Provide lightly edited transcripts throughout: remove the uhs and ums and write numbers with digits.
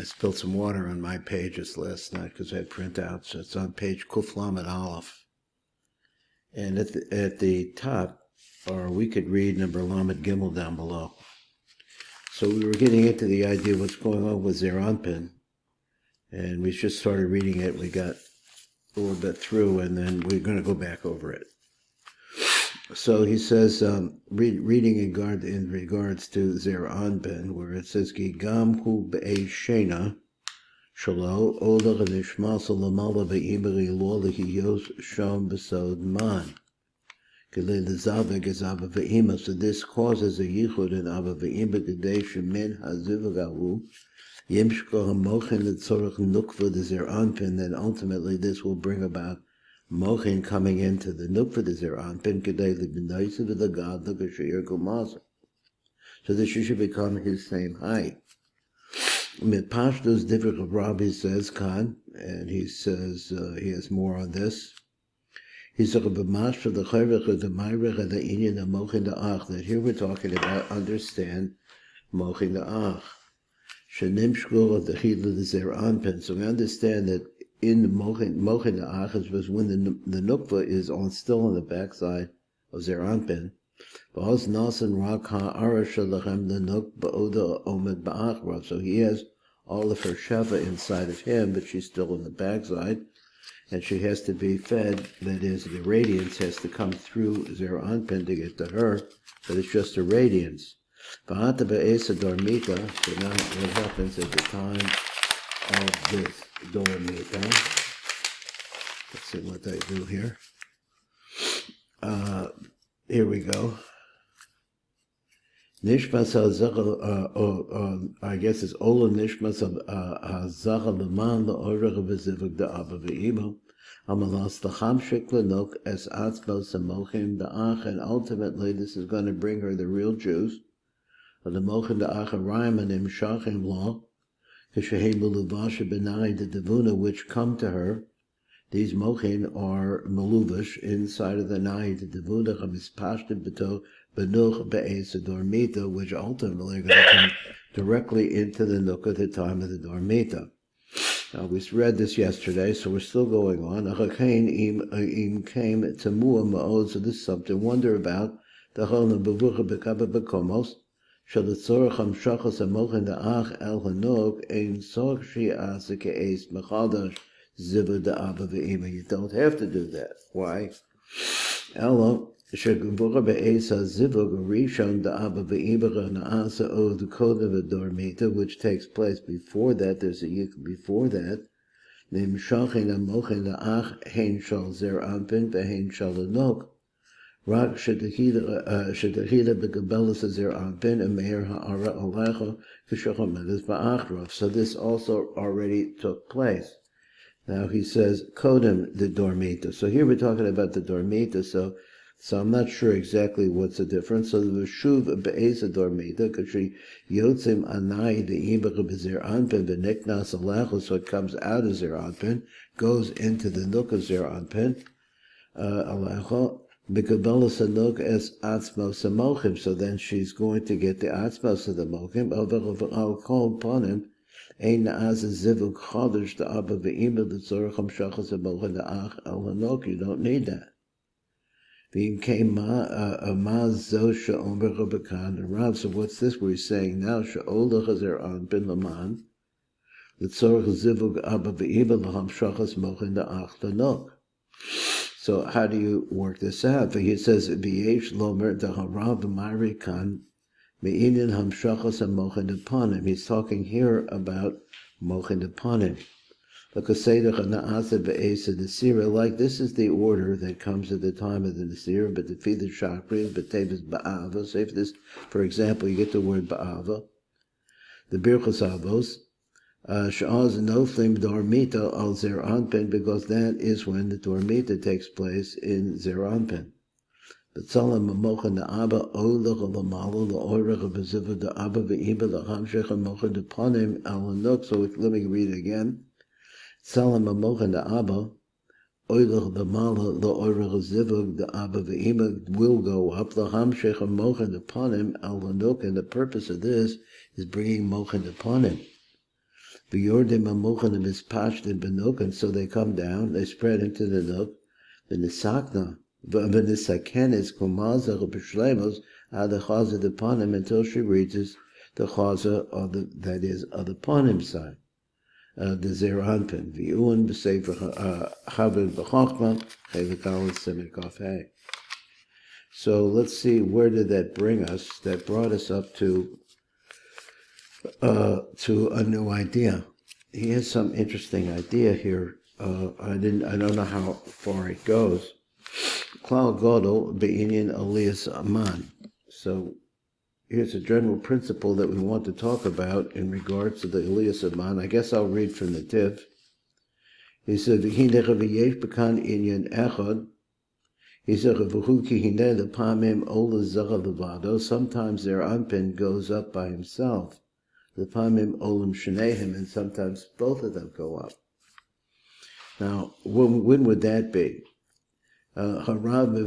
spilled some water on my pages last night because I had printouts. It's on page Kuf Lamed Aleph. And at the top, or we could read number Lamed Gimel down below. So we were getting into the idea of what's going on with Zeir Anpin. And we just started reading it. We got a little bit through, and then we're going to go back over it. So he says, reading in regards to Zeir Anpin, where it says, Gigam hu be'eshena, shalo, olach nishmas lamala be'imeri lo lehiyos sham besod man. Kelei lezavek is Abba and Ima. So this causes a yichud in Abba and Ima today, shemin hazivagahu, yimshko hamochin letzorach nukva de Zeir Anpin, then ultimately this will bring about Mochin coming into the nukva de Zeir Anpin kedei libinaisa to the god l'kashir gumasa. So this should become his same height. Mipashtos Divrei of Rabbi says Khan, and he says he has more on this. He said b'mashra the chayvich the ma'irich the inyan the mochin the ach, that here we're talking about understand mochin the ach. Shenim shkul of the chila de Zeir Anpin. So we understand that in the mochin the ach was when the nukva is still on the backside of Zeir Anpin. Ba'os nasan rak ha'ara shalachem the nuk ba'oda omed ba'achrav. So he has all of her sheva inside of him, but she's still on the backside, and she has to be fed. That is, the radiance has to come through Zeir Anpin to get to her, but it's just a radiance. V'ata be'esa dormita. So now what happens at the time of this dormita? Let's see what they do here. Here we go. Nishmas ha-zachal, I guess it's Ola Nishmas ha-zachal l'man l'orach v'zivuk da'Abba v'Ima, amalas l'chamshik l'nok es atzmos ha-mochim da'ach, and ultimately this is going to bring her the real juice, the mochim da'ach ha-rayim and imshachim lo, k'shehem l'luvasha b'nai the devuna, which come to her. These mochin are meluvash inside of the na'i the devuna ha-mispashtim b'to benuch be'esa dormita, which ultimately are going to come directly into the nook at the time of the dormita. Now, we read this yesterday, so we're still going on. Im came to mu'a ma'od, so this is something to wonder about. The cholna bevucha bekaba bekomos, shalatzorach hamshachas hamochin da'ach el hanok, ein soch shi'asa ke'es mechadash zivu da'Abba v'Ima. You don't have to do that. Why? Elo, shegubura be'esa zivug rishon da'Abba v'Ima na'asa od kodev dormita, which takes place before that. There's a yichud before that. Nimshachin hamochin da'ach hein shal Zeir Anpin ve'hein shal hanok. Rak shetachila begabelas Zeir Anpin and meir ha'ara alecha k'shachomedes ba'achrav. So this also already took place. Now he says, Kodem the dormita. So here we're talking about the dormita, so I'm not sure exactly what's the difference. So the Veshuv be'esa dormita, because she yotzim anai the ibach b'Zeir Anpin v'niknas alecha, so it comes out of Zeir Anpin, goes into the nook of Zeir Anpin, alecha, b'kabelas hanuk es atzmos hamochim, so then she's going to get the atzmos of the mochim, al kol ponim, Ein na'az zivug chodesh da'Abba v'Ima l'tzorach hamshachas hamochin da'ach el hanok. You don't need that. V'im kein ma zo she'omer b'kan Rav. So what's this we're saying now? She'olach Zeir Anpin l'man l'tzorach zivug Abba v'Ima l'hamshachas hamochin da'ach hanok. So how do you work this out? He says v'yesh lomer da'harav v'mari kan me'inin hamshachas hamochin deponim. He's talking here about mochin deponim. Like this is the order that comes at the time of the Nasira, but the feed the Shakri, but Teves ba'ava. So if this, for example, you get the word ba'ava, the birchos avos, sha'az noflim dormita al Zeir Anpin, because that is when the dormita takes place in Zeir Anpin. But Salam Mochin the Abba Olach Lamala the Orach of Beziva the Abba V'Ima the Hamshech Mochin the Panim Al Hanuk. So let me read it again. Salam Mochin the Abba Olach Lamala the Orach of Zivug the Abba V'Ima will go up. The Hamshech Mochin the Panim Al Hanuk, and the purpose of this is bringing Mochin the Panim. V'yordim amuchanim ispashtim benuk, and so they come down, they spread into the nook, v'nisakna, v'nisakenis kumazah b'shlemos ad the chazah upon him until she reaches the chazah of the, that is, of the ponim side, the zer anpin, v'yun b'sefer chaved b'chochma, chelik aleph siman kaf hey. So let's see, where did that bring us? That brought us up to a new idea. He has some interesting idea here. I don't know how far it goes. Klal Godel be'inyan alias aman. So here's a general principle that we want to talk about in regards to the alias aman. I guess I'll read from the Teves. He said, "V'hinecha v'yesh b'kan inyan echad." He said, sometimes their anpin goes up by himself. And sometimes both of them go up. Now, when would that be? Sometimes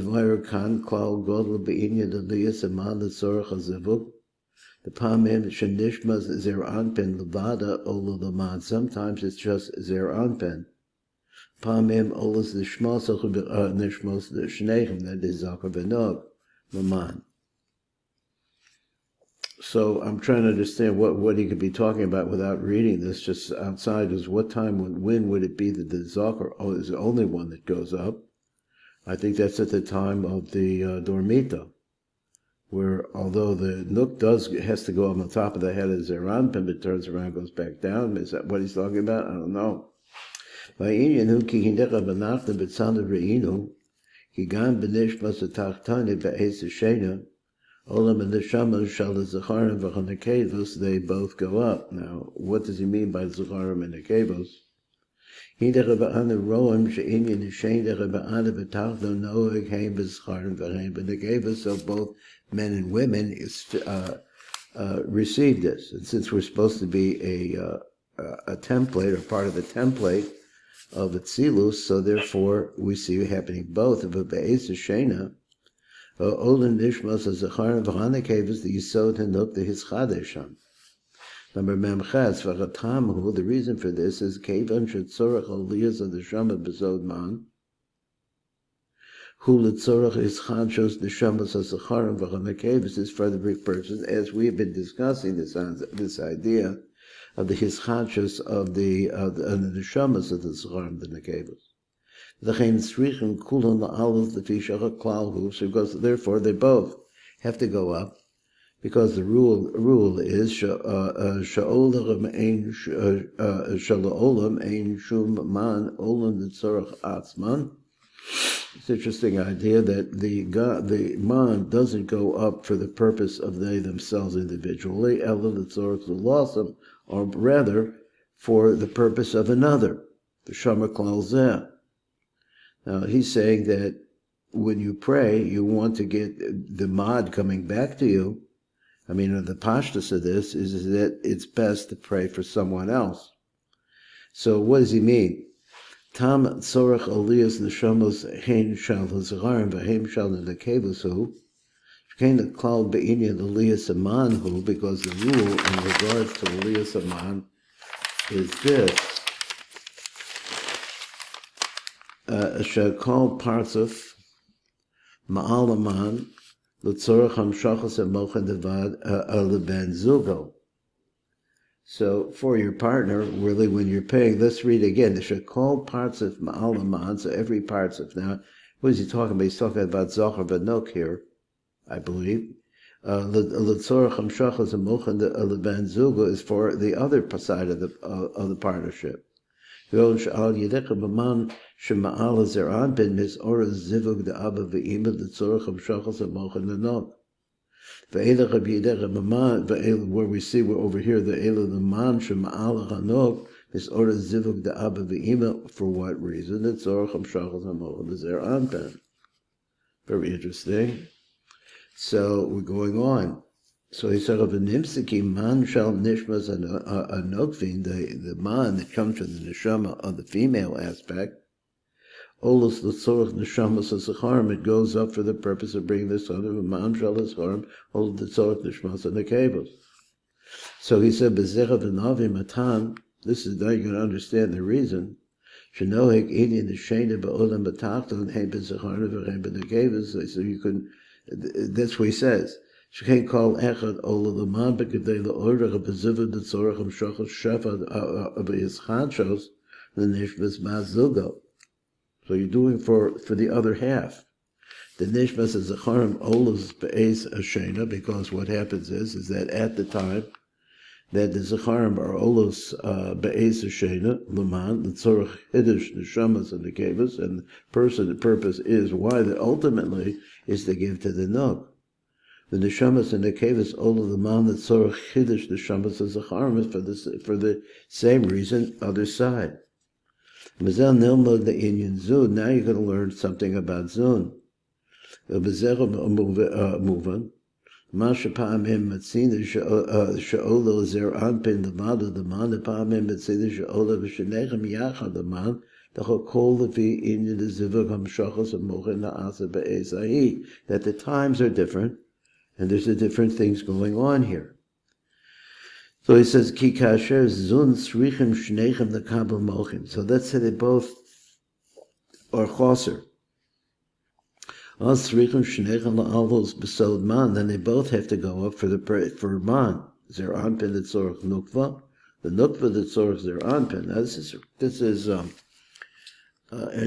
it's just zer anpin. Pamim olas nishmos nishmos shnechem, that is Hakavanot9 maman. So I'm trying to understand what he could be talking about without reading this. Just outside is what time, when would it be that the Zachar is the only one that goes up? I think that's at the time of the Dormita, where although the Nook has to go on the top of the head of Zeran, but it turns around and goes back down. Is that what he's talking about? I don't know. V'inyan ki hindecha b'nachta b'tzad re'inu, ki gam b'nishmas ha'tachtani b'eis ha'shena, olam and neshamot shal zacharim v'chanekevos, they both go up. Now, what does he mean by zacharim and nekevos? Hindecha b'ana roim she'inyan ha'shendecha b'ana b'tachto noeg heim b'zacharim v'heim b'nekevos, so both men and women receive this. And since we're supposed to be a template, or part of the template of Atzilus, so therefore we see happening both of a be'ez shena, olin nishmas azacharim v'hanekevos, the yisod hanuk the hischadesham. Number memches v'chatamhu, the reason for this is kevan shetzorach aliyas of the shama bezod man, hu letzorach hischadshos the shamas azacharim v'hanekevos, is for the purpose, as we have been discussing this idea of the hischadshus of the neshamas of the zacharim, the nekevos. V'chein tzrichim kulon la'alus l'fishach klalhu, so because therefore they both have to go up, because the rule is sha'olam ein shala'olam ein shum man olam l'tzorach atzman. It's an interesting idea that the man doesn't go up for the purpose of they themselves individually, ela l'tzorach l'lasam, or rather for the purpose of another, the Shama Klal Zeh. Now he's saying that when you pray, you want to get the mod coming back to you. I mean, the pashtus of this is that it's best to pray for someone else. So what does he mean? Tam tzorach aliyas neshamos hein shal hazacharim v'heim shal nekevos, the klal be'inyan aliyas amanhu, because the rule in regards to aliyas aman is this: shekol partzuf ma'al aman l'tzorach hamshachas emochen devad leben zugo. So for your partner, really, when you're paying, let's read again. The shekol partzuf ma'al aman. So every partzuf. Now, what is he talking about? He's talking about zachar v'nok here, I believe. L'tzorach hamshachas emochen leben zugo is for the other side of the partnership. V'ol she'al yidecha b'man shema'al zeran ben mis'ora zivug de Abba and Ima l'tzorach hamshachas emochen lenok. Ve'elach yidecha b'man, where we see we're over here, the ela the man shema'al hanok mis'ora zivug de Abba and Ima, for what reason? L'tzorach hamshachas emochen zeran ben. Very interesting. So we're going on. So he said, of a nimsiki man shall nishmas a nokvin, the man that comes from the neshama of the female aspect, olus l'tzorach neshamas hazacharim, it goes up for the purpose of bringing the son of a man shall hazacharim, olus l'tzorach nishmas nekevos. So he said, bezecha v'navi matan, This is now you're going to understand the reason. Shenohek Indian the Shana Ba'olam Batachton Hein Ben Zecharna V'Hein Ben Teves. So you can. That's what he says. Shekei Kol Echad Ola L'man B'Kedei L'Orach B'Zivad D'Tzorach M'Shachos Shefad B'Yischadshos L'Nishmas Mazugo. So you're doing for the other half. The Nishmas is Zecharim Olas Be'ez Ashena, because what happens is that at the time that the Zecharim are Olas Be'ez Ashena, L'man, the Tzorach Hiddush, Neshamot, and the Teves, and the purpose is why that ultimately is to give to the Nog. The Neshamot and the Teves Ola L'man, the Tzorach Hiddush, Neshamot, and Zecharim is for the same reason, other side. Mazel Nilmod the Inyan Zun, now you're going to learn something about Zun. Muvan. Masha Pa'amim Matzina Sha'ola Zer Anpin the Mada the Man, the Pa'amim Matzina Sha'ola V'Shenechem Yachad the Man, the Chokol Levi Inyan the Zivug HaMshachos HaMochin Na'asa Be'ezahi, that the times are different, and there's a different things going on here. So he says, Ki Kasher Zun Srichim Shnechem the Kabel Mochin. So let's say they both are Choser. Then they both have to go up for man. Zer Anpin the Tzorach Nukva, the Nukva the Tzorach Zer Anpin. Now this is an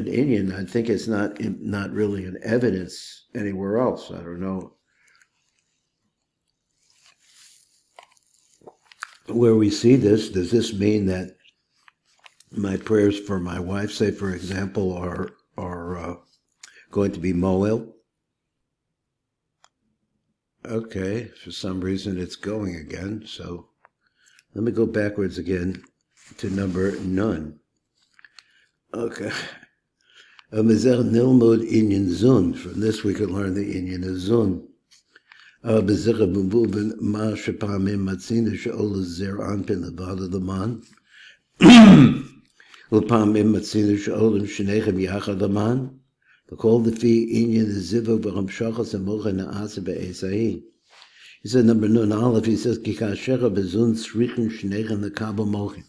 Indian. I think it's not really an evidence anywhere else. I don't know where we see this. Does this mean that my prayers for my wife, say for example, are going to be Moel? Okay, for some reason it's going again, so let me go backwards again to number 9. Okay. Nilmod Inyan Zun. From this we can learn the Inyan of Zun. Bezirah B'Mubin Ma Shepamim Matzina She'ola Zer Anpin Levada Laman. L'Pamim Matzina She'olim Shenechem Yachad Laman. The call the fee Inyan the Zivug B'Ramshachas and Mocha Na'asa Be'esahi. He said number 9 Aleph. He says Kikashecha Bezun Srichem Shnechem the Kabel Mochin.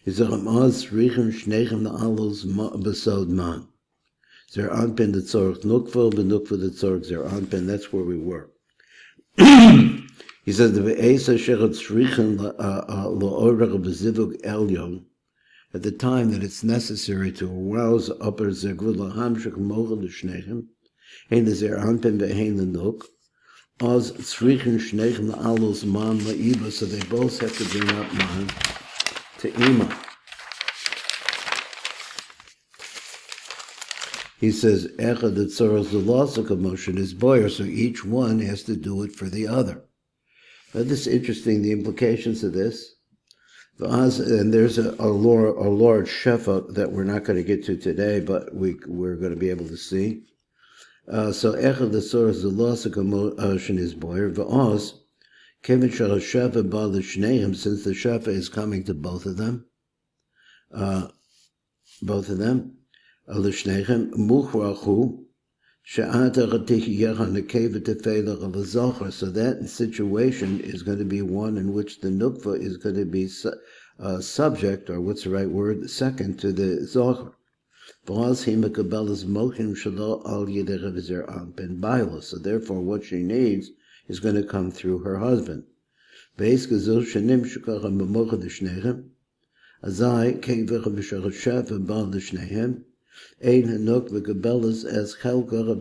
He said Ramaz Srichem Shnechem the Alos Besod Man. Zer Anpin the Tzorach Nukva B'Nukva the Tzorach Zer Anpin. That's where we were. He says the Be'esa Shechat Srichem L'Orach B'Zivug Elyon. At the time that it's necessary to arouse upper zegvud lahamshik mochel l'shnechem, hein the zer anpin ve'hein the nuk, oz tzrichin shnechem la'alos man la'iba, so they both have to bring up man to Ima. He says, echad the tzoros l'lasik emotion is boyer, so each one has to do it for the other. Now this is interesting, the implications of this. And there's a large shefa that we're not going to get to today, but we're going to be able to see. So echad the source the lasik emotion is boyer. V'az kevin shal shefa ba l'shneim, since the shefa is coming to both of them. L'shneichem muchrachu she'ata chatich yechan nekeva tefeilach l'zocher. So that situation is going to be one in which the nukva is going to be subject, or what's the right word, second to the zocher. So therefore what she needs is going to come through her husband. Ein hanok v'gabelas as chelkara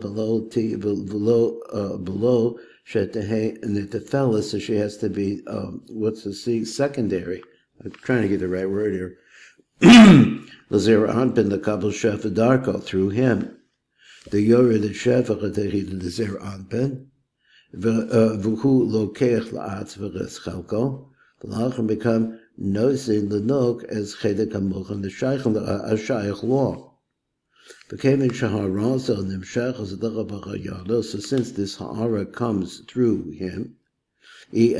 below shetehe nitefelas, so she has to be secondary. I'm trying to get the right word here. L'zer anpin the kabel shefa darko, through him. The yore the shefa chatechid l'zer anpin v'hu lokeach la'atz v'res chelko. V'lachem become nosin l'nok as chedek hamochan the shayach law. So since this ha'ara comes through him, so it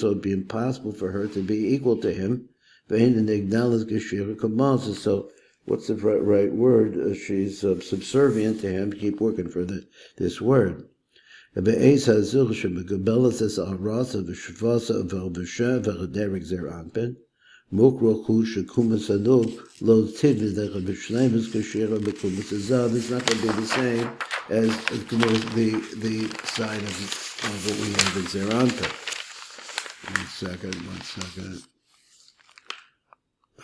would be impossible for her to be equal to him. So what's the right word? She's subservient to him. Keep working for this word. Be'ez hazur shemegabelas es arasa v'shvasa v'v'shev v'derek zer anpen. Mukrochu shekumas anuk lo Teves v'shleimus kashira b'kumas azah. It's not going to be the same as the side of what we have in zer anpen. One second.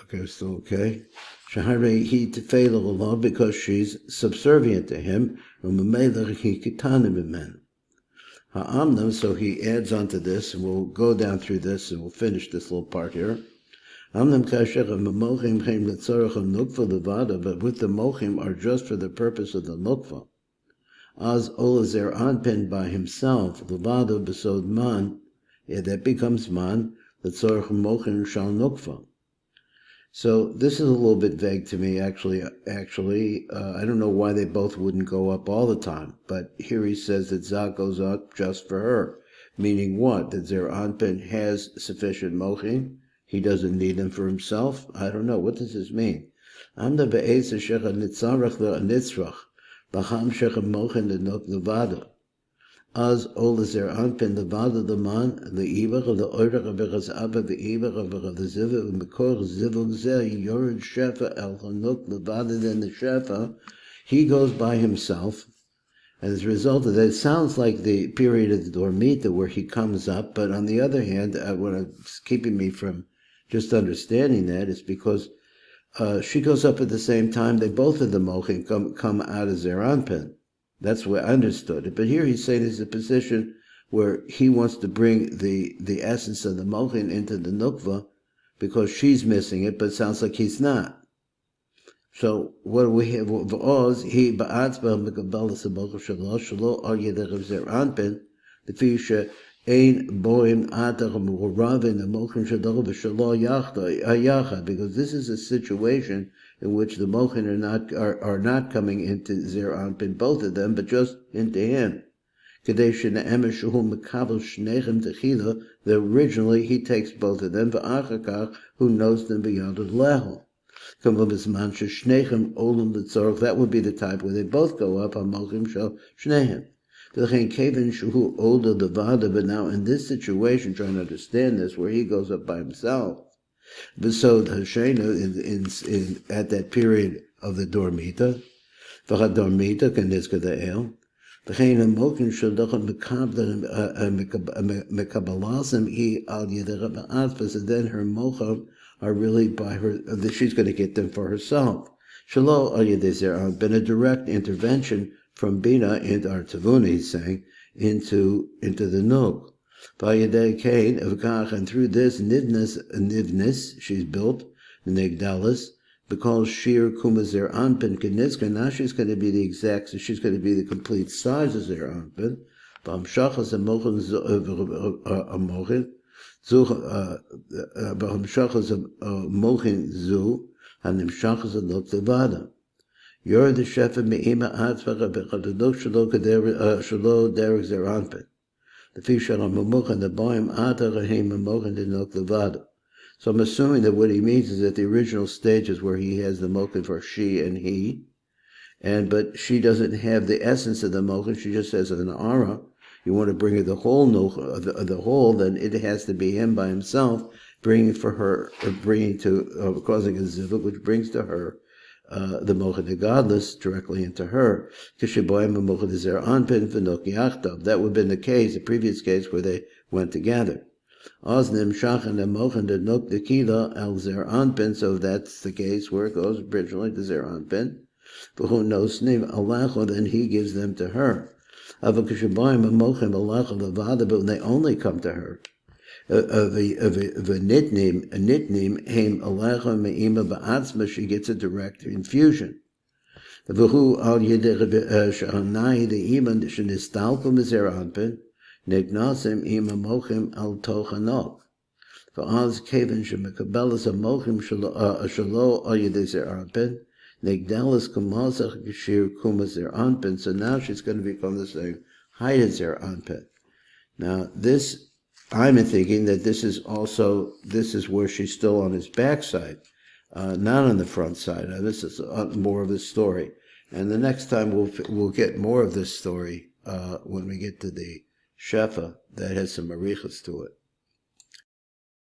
Okay, still okay. Shahare he tefela alone because she's subservient to him. U'memelech he kitanim b'men. Ha'amnam, so he adds on to this, and we'll go down through this, and we'll finish this little part here. Amnam kasher ha'mochim chem letzorach ha'nukva levada, but with the mochim are just for the purpose of the nukva. Az olazer anpen by himself, levada besod man, that becomes man, letzorach mochim shal nukva. So this is a little bit vague to me, actually. I don't know why they both wouldn't go up all the time, but here he says that Zah goes up just for her, meaning what? That Zer Anpen has sufficient mochin, he doesn't need them for himself? I don't know. What does this mean? Amda be'ez shecha nitzarach le'anitzrach, b'cham shecha mochin le'nok levada. Az olazer anpen levada leman le'ibach le'oirach b'chaz Abba v'ibach b'chaz zivah v'mekor zivah zeh yored shefa el hanuk levada. Then the shefa, he goes by himself, and as a result of that, it sounds like the period of the dormita where he comes up. But on the other hand, what's keeping me from just understanding that is because she goes up at the same time. They both of the mochin come out of zer anpen. That's where I understood it. But here he's saying there's a position where he wants to bring the essence of the mochin into the nukva because she's missing it, but it sounds like he's not. So what do we have? V'oz he ba'atzba mekabelas ha'mochim shalo shalo al yedech zer anpen l'fi she'ein boim atach mu'ravin ha'mochim shalo v'shalo yachad, because this is a situation in which the mochin are not coming into zer anpen, both of them, but just into him. That originally he takes both of them, v'achakach who knows them beyond the level. That would be the type where they both go up on mochim shel shnehem. But now in this situation, trying to understand this, where he goes up by himself, Besod Hashena at that period of the dormita, v'chad dormita k'nizka de'el, v'chein ha'mokin shadochan mekabalasim I al yedera ba'atzvas, and then her mochim are really by her, she's going to get them for herself. Shalo al yedei zer been a direct intervention from Bina and our Tavuna, he's saying, into the Nog. And through this nivnis, she's built the Negdalis, because Shir Kumazer Anpin Keniska, now she's going to be the exact, she's going to be the complete size of Zer Anpin. B'hamshachas mochin zu, hanimshachas anok levada. You're the shefa me'ima atzvacha b'chadadok shalo derek Zer Anpin. The fish on Mamukhan, the Boim Atahim Mamukhan did not Levada. So I'm assuming that what he means is that the original stages where he has the Mokhan for she and he, but she doesn't have the essence of the Mokhan, she just has an Ara. You want to bring her the whole the whole, then it has to be him by himself, bringing for her, or bringing to, causing a zivuk, which brings to her the mochad, the godless, directly into her. That would have been the case, the previous case where they went together. So that's the case where it goes originally to zer anpin. Then he gives them to her. But when they only come to her, she gets a direct infusion. So now she's going to become the same height as Zer Anpin. Now this, I'm thinking that this is where she's still on his backside, not on the front side. This is more of the story. And the next time we'll get more of this story when we get to the Shefa, that has some marichas to it.